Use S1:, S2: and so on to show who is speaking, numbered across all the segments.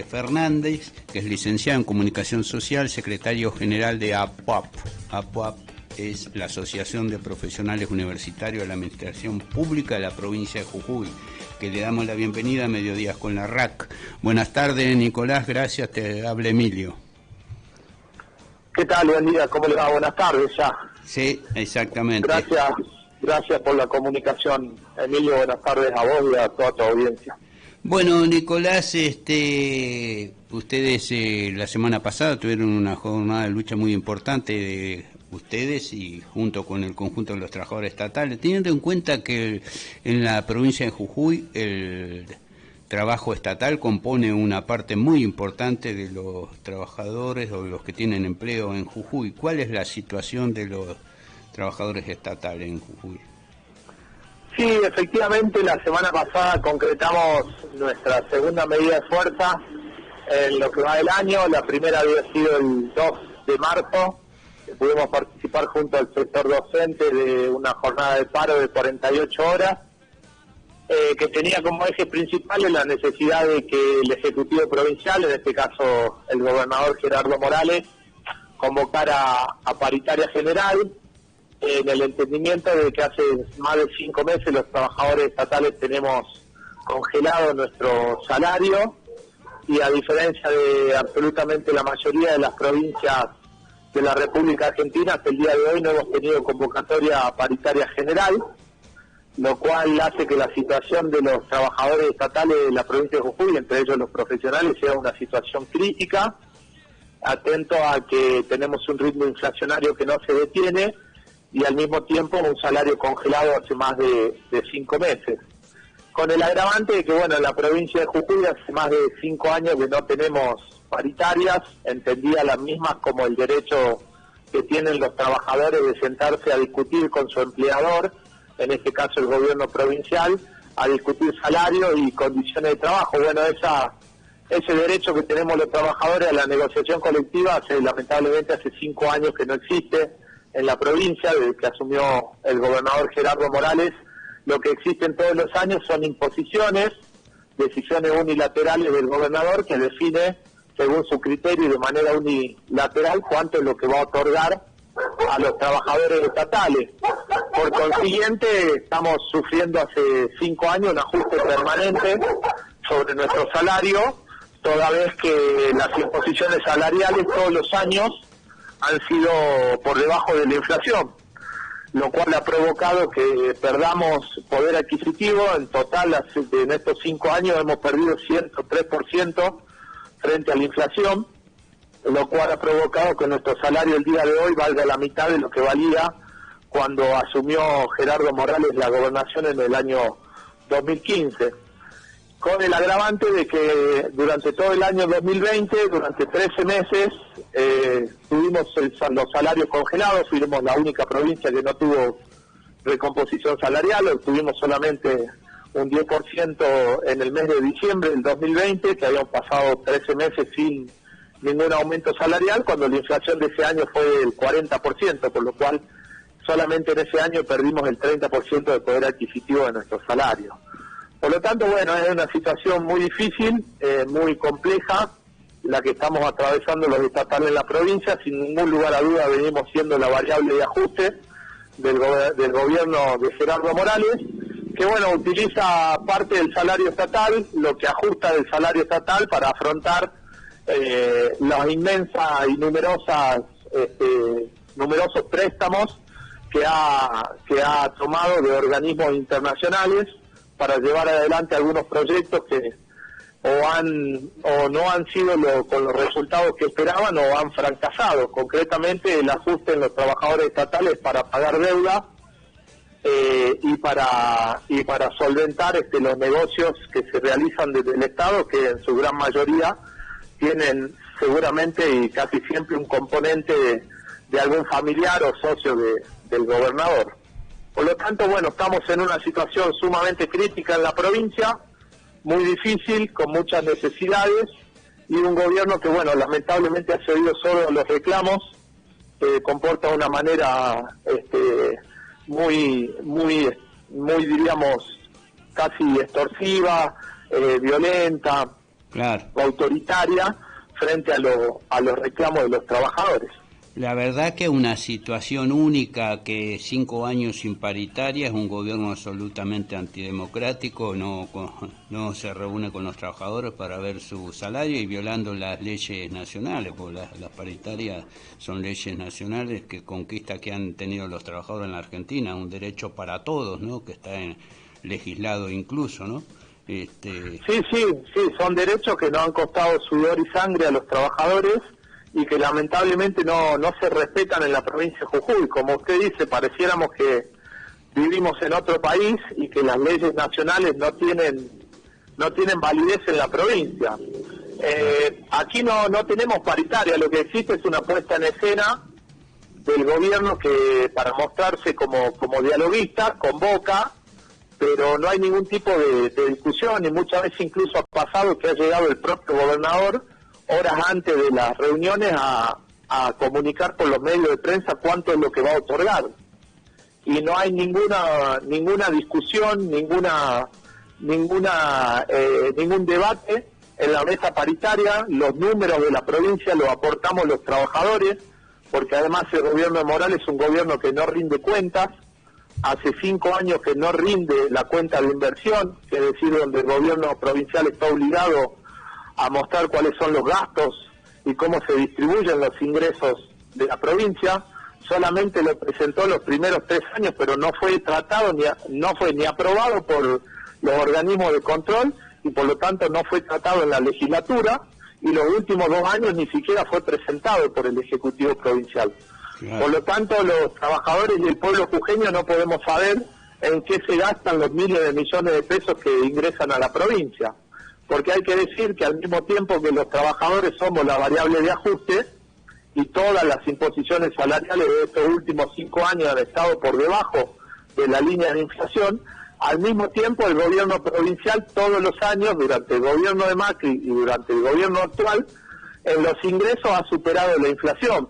S1: Fernández, que es licenciado en Comunicación Social, secretario general de APUAP. APUAP es la Asociación de Profesionales Universitarios de la Administración Pública de la provincia de Jujuy, que le damos la bienvenida a Mediodías con la RAC. Buenas tardes, Nicolás, gracias, te habla Emilio.
S2: ¿Qué tal? Buen día, ¿cómo le va? Buenas tardes ya.
S1: Sí, exactamente.
S2: Gracias por la comunicación, Emilio, buenas tardes a vos y a toda tu audiencia.
S1: Bueno, Nicolás, ustedes la semana pasada tuvieron una jornada de lucha muy importante de ustedes y junto con el conjunto de los trabajadores estatales, teniendo en cuenta que en la provincia de Jujuy el trabajo estatal compone una parte muy importante de los trabajadores o los que tienen empleo en Jujuy. ¿Cuál es la situación de los trabajadores estatales en Jujuy?
S2: Sí, efectivamente, la semana pasada concretamos nuestra segunda medida de fuerza en lo que va del año. La primera había sido el 2 de marzo, que pudimos participar junto al sector docente de una jornada de paro de 48 horas, que tenía como eje principal la necesidad de que el Ejecutivo Provincial, en este caso el gobernador Gerardo Morales, convocara a paritaria general, en el entendimiento de que hace más de 5 meses los trabajadores estatales tenemos congelado nuestro salario y a diferencia de absolutamente la mayoría de las provincias de la República Argentina, hasta el día de hoy no hemos tenido convocatoria paritaria general, lo cual hace que la situación de los trabajadores estatales de la provincia de Jujuy, entre ellos los profesionales, sea una situación crítica, atento a que tenemos un ritmo inflacionario que no se detiene, y al mismo tiempo un salario congelado hace más de 5 meses. Con el agravante de que, bueno, en la provincia de Jujuy hace más de 5 años que no tenemos paritarias, entendía las mismas como el derecho que tienen los trabajadores de sentarse a discutir con su empleador, en este caso el gobierno provincial, a discutir salario y condiciones de trabajo. Bueno, ese derecho que tenemos los trabajadores a la negociación colectiva lamentablemente hace 5 años que no existe en la provincia, desde que asumió el gobernador Gerardo Morales. Lo que existen todos los años son imposiciones, decisiones unilaterales del gobernador que define, según su criterio y de manera unilateral, cuánto es lo que va a otorgar a los trabajadores estatales. Por consiguiente, estamos sufriendo hace 5 años un ajuste permanente sobre nuestro salario, toda vez que las imposiciones salariales todos los años han sido por debajo de la inflación, lo cual ha provocado que perdamos poder adquisitivo. En total, en estos 5 años hemos perdido 103% frente a la inflación, lo cual ha provocado que nuestro salario el día de hoy valga la mitad de lo que valía cuando asumió Gerardo Morales la gobernación en el año 2015. Con el agravante de que durante todo el año 2020, durante 13 meses, tuvimos los salarios congelados, fuimos la única provincia que no tuvo recomposición salarial, obtuvimos solamente un 10% en el mes de diciembre del 2020, que habían pasado 13 meses sin ningún aumento salarial, cuando la inflación de ese año fue del 40%, por lo cual solamente en ese año perdimos el 30% de poder adquisitivo de nuestro salario. Por lo tanto, bueno, es una situación muy difícil, muy compleja, la que estamos atravesando los estatales en la provincia. Sin ningún lugar a duda venimos siendo la variable de ajuste del gobierno de Gerardo Morales, que, bueno, utiliza parte del salario estatal, lo que ajusta del salario estatal para afrontar las inmensas y numerosos préstamos que ha tomado de organismos internacionales para llevar adelante algunos proyectos que o no han sido con los resultados que esperaban o han fracasado. Concretamente, el ajuste en los trabajadores estatales para pagar deuda y para solventar los negocios que se realizan desde el Estado, que en su gran mayoría tienen seguramente y casi siempre un componente de algún familiar o socio del gobernador. Por lo tanto, bueno, estamos en una situación sumamente crítica en la provincia, muy difícil, con muchas necesidades, y un gobierno que, bueno, lamentablemente ha cedido solo a los reclamos, comporta de una manera muy, diríamos, casi extorsiva, violenta,
S1: Claro.
S2: autoritaria frente a los reclamos de los trabajadores.
S1: La verdad que una situación única, que 5 años sin paritaria, es un gobierno absolutamente antidemocrático, no se reúne con los trabajadores para ver su salario y violando las leyes nacionales, porque las paritarias son leyes nacionales que conquista que han tenido los trabajadores en la Argentina, un derecho para todos, ¿no? Que está legislado incluso, ¿no?
S2: Sí, son derechos que nos han costado sudor y sangre a los trabajadores y que lamentablemente no se respetan en la provincia de Jujuy. Como usted dice, pareciéramos que vivimos en otro país y que las leyes nacionales no tienen validez en la provincia. Aquí no tenemos paritaria, lo que existe es una puesta en escena del gobierno que, para mostrarse como dialoguista, convoca, pero no hay ningún tipo de discusión, y muchas veces incluso ha pasado que ha llegado el propio gobernador horas antes de las reuniones a comunicar por los medios de prensa cuánto es lo que va a otorgar. Y no hay ninguna discusión, ningún debate en la mesa paritaria. Los números de la provincia los aportamos los trabajadores, porque además el gobierno de Morales es un gobierno que no rinde cuentas. Hace 5 años que no rinde la cuenta de inversión, es decir, donde el gobierno provincial está obligado a mostrar cuáles son los gastos y cómo se distribuyen los ingresos de la provincia. Solamente lo presentó los primeros 3 años, pero no fue tratado, no fue ni aprobado por los organismos de control, y por lo tanto no fue tratado en la legislatura, y los últimos 2 años ni siquiera fue presentado por el Ejecutivo Provincial. Claro. Por lo tanto, los trabajadores y el pueblo jujeño no podemos saber en qué se gastan los miles de millones de pesos que ingresan a la provincia. Porque hay que decir que al mismo tiempo que los trabajadores somos la variable de ajuste, y todas las imposiciones salariales de estos últimos 5 años han estado por debajo de la línea de inflación, al mismo tiempo el gobierno provincial todos los años, durante el gobierno de Macri y durante el gobierno actual, en los ingresos ha superado la inflación.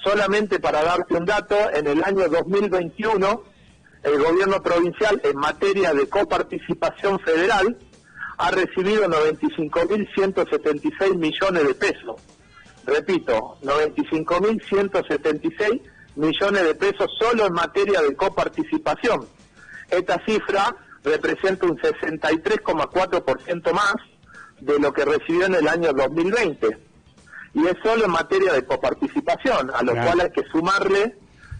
S2: Solamente para darte un dato, en el año 2021, el gobierno provincial en materia de coparticipación federal ha recibido 95.176 millones de pesos. Repito, 95.176 millones de pesos solo en materia de coparticipación. Esta cifra representa un 63,4% más de lo que recibió en el año 2020. Y es solo en materia de coparticipación, a lo cual hay que sumarle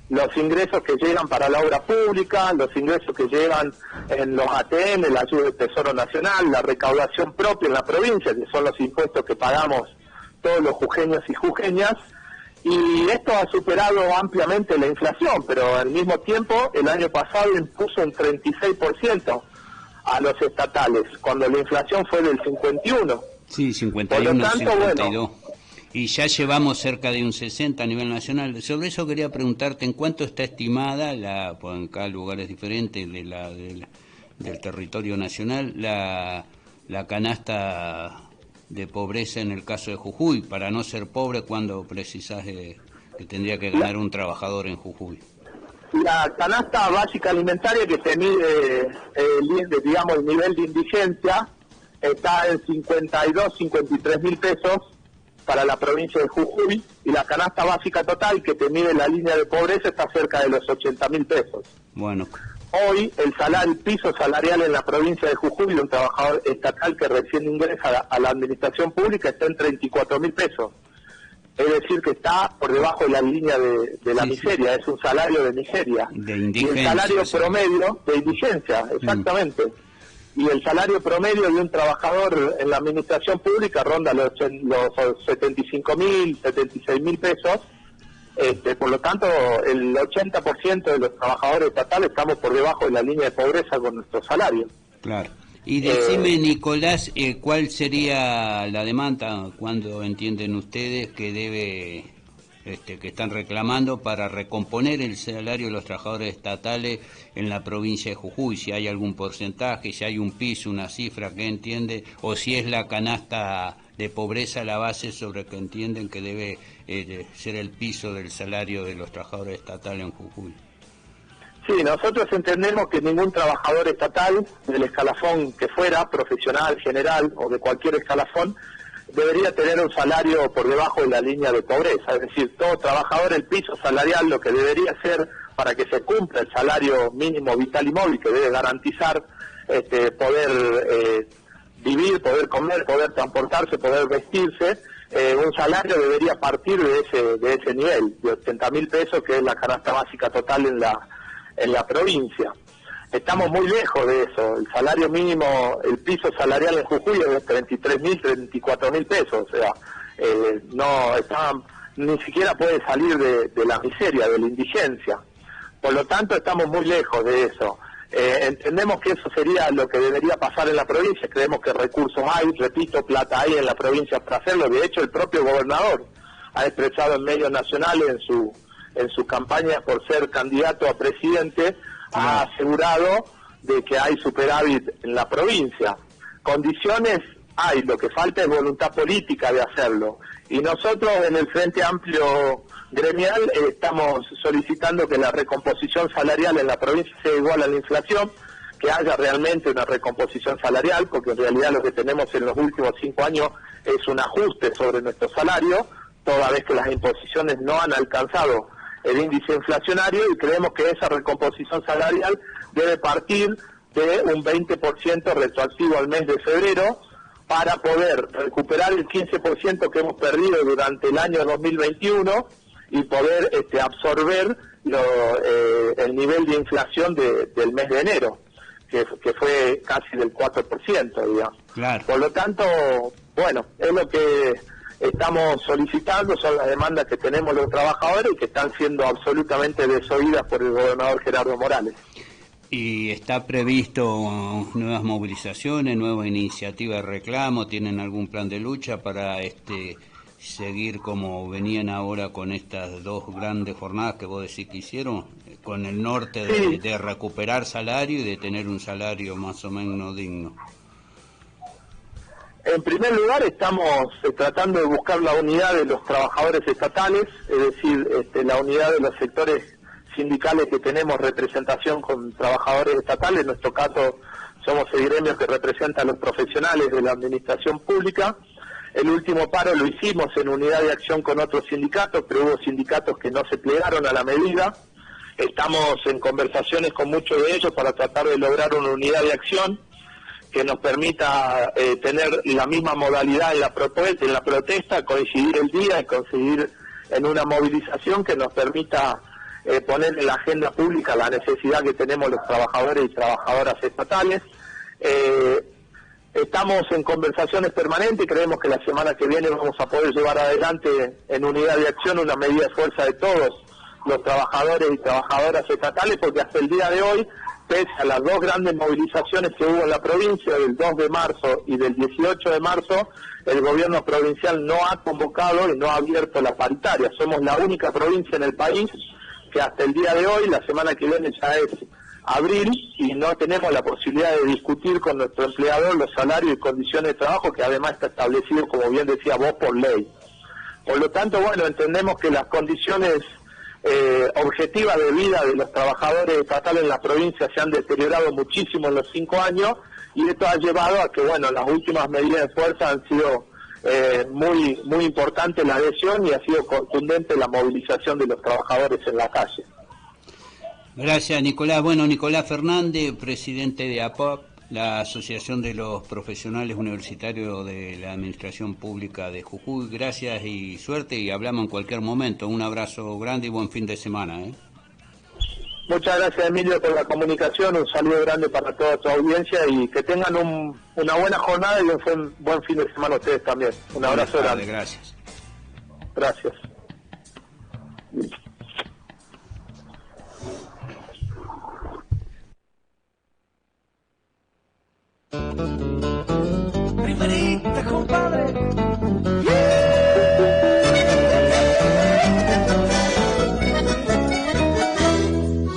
S2: los ingresos que llegan para la obra pública, los ingresos que llegan en los ATM, la ayuda del Tesoro Nacional, la recaudación propia en la provincia, que son los impuestos que pagamos todos los jujeños y jujeñas, y esto ha superado ampliamente la inflación, pero al mismo tiempo el año pasado impuso un 36% a los estatales, cuando la inflación fue del 51%.
S1: Sí, 51, por lo tanto, 52. Bueno, y ya llevamos cerca de un 60 a nivel nacional. Sobre eso quería preguntarte, ¿en cuánto está estimada, pues en cada lugar es diferente del territorio nacional, la canasta de pobreza en el caso de Jujuy? Para no ser pobre, ¿cuándo precisás que tendría que ganar un trabajador en Jujuy?
S2: La canasta básica alimentaria, que se mide, digamos, el nivel de indigencia, está en 53 mil pesos para la provincia de Jujuy, y la canasta básica total, que te mide la línea de pobreza, está cerca de los 80 mil pesos.
S1: Bueno.
S2: Hoy el piso salarial en la provincia de Jujuy de un trabajador estatal que recién ingresa a la administración pública está en 34 mil pesos. Es decir, que está por debajo de la línea de la miseria, es un salario de miseria.
S1: De indigencia.
S2: Y el salario promedio de indigencia, exactamente. Y el salario promedio de un trabajador en la administración pública ronda los 75 mil, 76 mil pesos. Por lo tanto, el 80% de los trabajadores estatales estamos por debajo de la línea de pobreza con nuestro salario.
S1: Claro. Y decime, Nicolás, ¿cuál sería la demanda cuando entienden ustedes que debe, que están reclamando para recomponer el salario de los trabajadores estatales en la provincia de Jujuy? Si hay algún porcentaje, si hay un piso, una cifra que entiende, o si es la canasta de pobreza la base sobre que entienden que debe ser el piso del salario de los trabajadores estatales en Jujuy.
S2: Sí, nosotros entendemos que ningún trabajador estatal, del escalafón que fuera, profesional, general o de cualquier escalafón, debería tener un salario por debajo de la línea de pobreza. Es decir, todo trabajador, el piso salarial, lo que debería ser para que se cumpla el salario mínimo vital y móvil, que debe garantizar poder vivir, poder comer, poder transportarse, poder vestirse, un salario debería partir de ese nivel, de 80.000 pesos, que es la canasta básica total en la provincia. Estamos muy lejos de eso. El salario mínimo, el piso salarial en Jujuy es de 33.000, 34.000 pesos. O sea, no está, ni siquiera puede salir de la miseria, de la indigencia. Por lo tanto, estamos muy lejos de eso. Entendemos que eso sería lo que debería pasar en la provincia. Creemos que recursos hay, repito, plata hay en la provincia para hacerlo. De hecho, el propio gobernador ha expresado en medios nacionales en su campaña por ser candidato a presidente, ha asegurado de que hay superávit en la provincia. Condiciones hay, lo que falta es voluntad política de hacerlo. Y nosotros en el Frente Amplio Gremial estamos solicitando que la recomposición salarial en la provincia sea igual a la inflación, que haya realmente una recomposición salarial, porque en realidad lo que tenemos en los últimos 5 años es un ajuste sobre nuestro salario, toda vez que las imposiciones no han alcanzado el índice inflacionario, y creemos que esa recomposición salarial debe partir de un 20% retroactivo al mes de febrero, para poder recuperar el 15% que hemos perdido durante el año 2021 y poder absorber el nivel de inflación del mes de enero, que fue casi del 4%, digamos.
S1: Claro.
S2: Por lo tanto, bueno, es lo que estamos solicitando, son las demandas que tenemos los trabajadores y que están siendo absolutamente desoídas por el gobernador Gerardo Morales.
S1: ¿Y está previsto nuevas movilizaciones, nuevas iniciativas de reclamo? ¿Tienen algún plan de lucha para seguir como venían ahora con estas 2 grandes jornadas que vos decís que hicieron, con el norte de recuperar salario y de tener un salario más o menos digno?
S2: En primer lugar, estamos tratando de buscar la unidad de los trabajadores estatales, es decir, la unidad de los sectores sindicales que tenemos representación con trabajadores estatales. En nuestro caso somos el gremio que representa a los profesionales de la administración pública. El último paro lo hicimos en unidad de acción con otros sindicatos, pero hubo sindicatos que no se plegaron a la medida. Estamos en conversaciones con muchos de ellos para tratar de lograr una unidad de acción que nos permita tener la misma modalidad en la protesta, coincidir el día y conseguir en una movilización que nos permita poner en la agenda pública la necesidad que tenemos los trabajadores y trabajadoras estatales. Estamos en conversaciones permanentes, creemos que la semana que viene vamos a poder llevar adelante en unidad de acción una medida de fuerza de todos los trabajadores y trabajadoras estatales, porque hasta el día de hoy, pese a las 2 grandes movilizaciones que hubo en la provincia, del 2 de marzo y del 18 de marzo, el gobierno provincial no ha convocado y no ha abierto la paritaria. Somos la única provincia en el país que hasta el día de hoy, la semana que viene ya es abril, y no tenemos la posibilidad de discutir con nuestro empleador los salarios y condiciones de trabajo, que además está establecido, como bien decía vos, por ley. Por lo tanto, bueno, entendemos que las condiciones objetivas de vida de los trabajadores estatales en la provincia se han deteriorado muchísimo en los 5 años, y esto ha llevado a que, bueno, las últimas medidas de fuerza han sido muy importante la adhesión, y ha sido contundente la movilización de los trabajadores en la calle.
S1: Gracias, Nicolás. Bueno, Nicolás Fernández, presidente de APAP, la Asociación de los Profesionales Universitarios de la Administración Pública de Jujuy. Gracias y suerte, y hablamos en cualquier momento. Un abrazo grande y buen fin de semana.
S2: Muchas gracias, Emilio, por la comunicación. Un saludo grande para toda tu audiencia, y que tengan una buena jornada y un buen fin de semana ustedes también. Un abrazo grande.
S1: Gracias.
S2: Gracias.